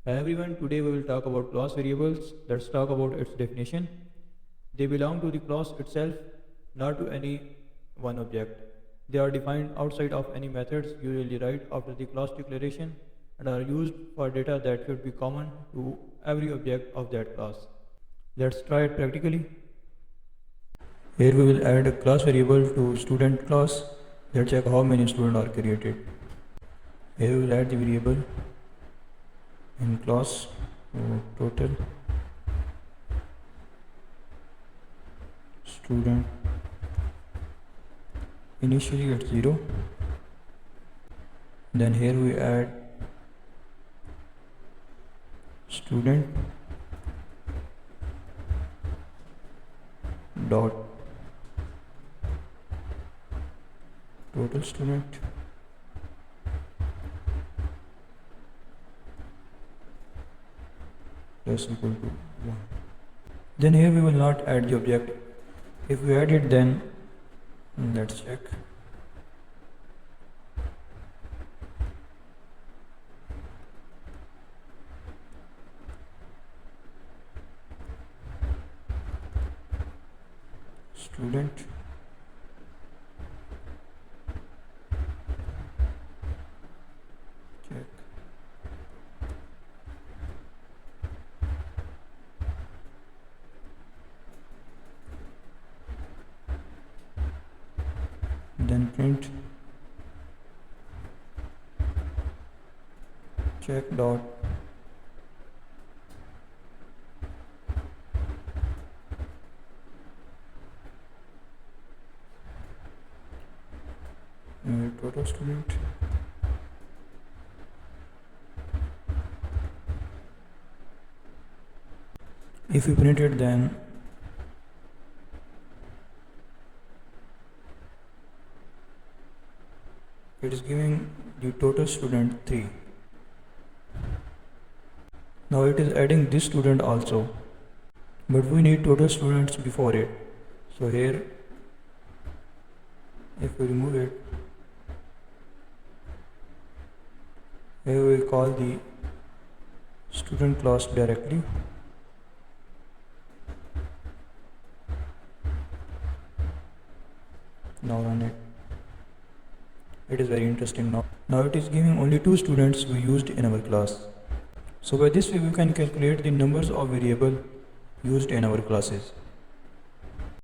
Hi everyone, today we will talk about class variables. Let's talk about its definition. They belong to the class itself, not to any one object. They are defined outside of any methods usually right after the class declaration and are used for data that should be common to every object of that class. Let's try it practically. Here we will add a class variable to student class. Let's check how many students are created. Here we will add the variable in class total student. Initially it's 0. Then here we add student dot total student less equal to 1. Then here we will not add the object. If we add it, then let's check. Student check. Then print check dot total student. If we print it, then it is giving the total student 3. Now it is adding this student also, but we need total students before it. So here, if we remove it, here we call the student class directly. Now run it. It is very interesting now. Now it is giving only 2 students we used in our class. So by this way we can calculate the numbers of variables used in our classes.